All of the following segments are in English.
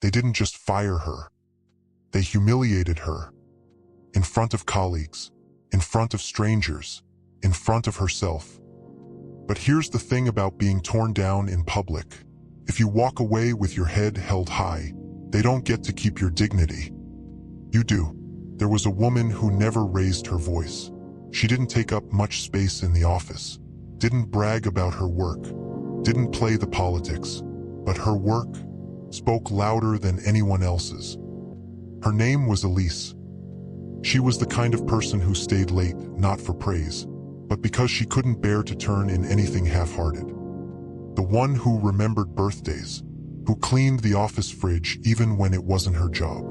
They didn't just fire her. They humiliated her. In front of colleagues, in front of strangers, in front of herself. But here's the thing about being torn down in public. If you walk away with your head held high, they don't get to keep your dignity. You do. There was a woman who never raised her voice. She didn't take up much space in the office, didn't brag about her work, didn't play the politics, but her work spoke louder than anyone else's. Her name was Elise. She was the kind of person who stayed late, not for praise, but because she couldn't bear to turn in anything half-hearted. The one who remembered birthdays, who cleaned the office fridge even when it wasn't her job.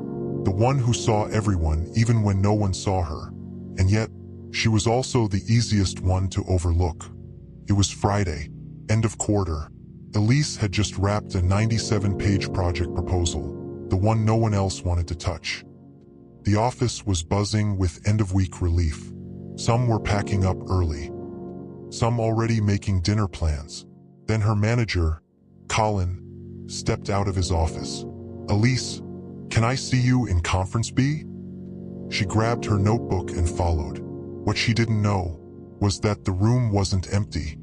The one who saw everyone even when no one saw her. And yet, she was also the easiest one to overlook. It was Friday, end of quarter. Elise had just wrapped a 97-page project proposal, the one no one else wanted to touch. The office was buzzing with end-of-week relief. Some were packing up early, some already making dinner plans. Then her manager, Colin, stepped out of his office. "Elise, can I see you in Conference B?" She grabbed her notebook and followed. What she didn't know was that the room wasn't empty.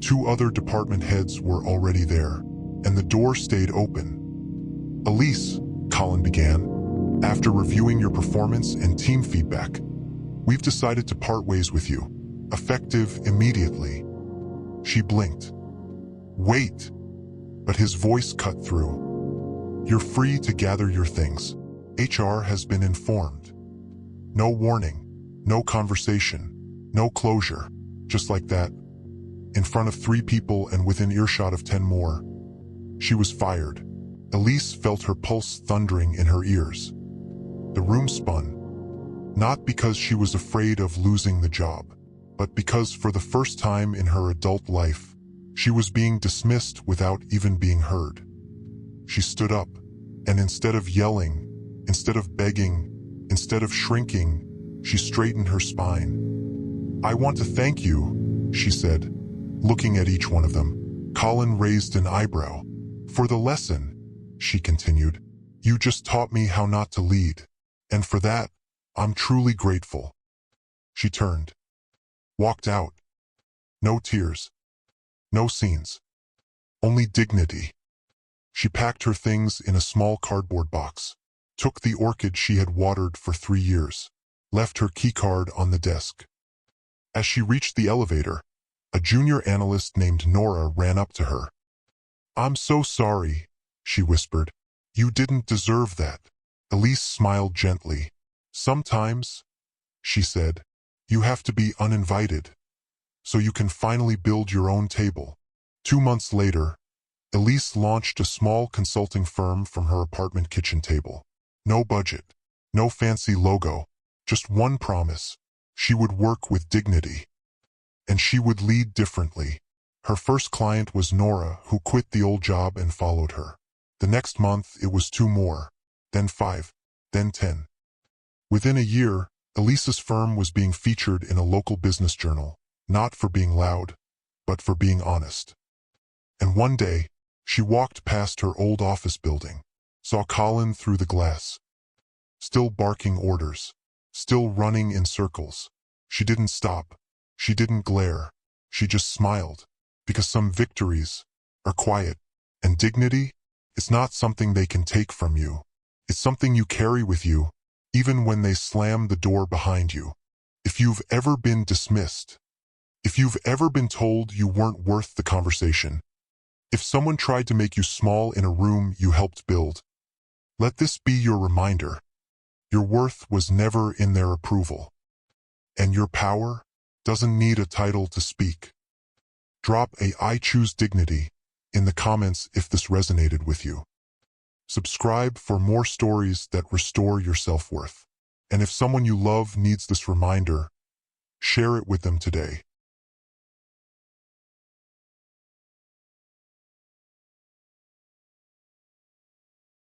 2 other department heads were already there, and the door stayed open. "Elise," Colin began, "after reviewing your performance and team feedback, we've decided to part ways with you, effective immediately." She blinked. "Wait!" But his voice cut through. "You're free to gather your things. HR has been informed." No warning, no conversation, no closure, just like that. In front of 3 people and within earshot of 10 more. She was fired. Elise felt her pulse thundering in her ears. The room spun. Not because she was afraid of losing the job, but because for the first time in her adult life, she was being dismissed without even being heard. She stood up, and instead of yelling, instead of begging, instead of shrinking, she straightened her spine. "I want to thank you," she said, looking at each one of them. Colin raised an eyebrow. "For the lesson," she continued. "You just taught me how not to lead, and for that, I'm truly grateful." She turned, walked out. No tears, no scenes, only dignity. She packed her things in a small cardboard box, took the orchid she had watered for 3 years, left her keycard on the desk. As she reached the elevator, a junior analyst named Nora ran up to her. "I'm so sorry," she whispered. "You didn't deserve that." Elise smiled gently. "Sometimes," she said, "you have to be uninvited, so you can finally build your own table." 2 months later, Elise launched a small consulting firm from her apartment kitchen table. No budget, no fancy logo, just one promise. She would work with dignity. And she would lead differently. Her first client was Nora, who quit the old job and followed her. The next month, it was 2 more, then 5, then 10. Within a year, Elise's firm was being featured in a local business journal, not for being loud, but for being honest. And one day, she walked past her old office building, saw Colin through the glass. Still barking orders, still running in circles. She didn't stop. She didn't glare. She just smiled. Because some victories are quiet, and dignity is not something they can take from you. It's something you carry with you, even when they slam the door behind you. If you've ever been dismissed, if you've ever been told you weren't worth the conversation, if someone tried to make you small in a room you helped build, let this be your reminder. Your worth was never in their approval. And your power doesn't need a title to speak. Drop a "I choose dignity" in the comments if this resonated with you. Subscribe for more stories that restore your self-worth. And if someone you love needs this reminder, share it with them today.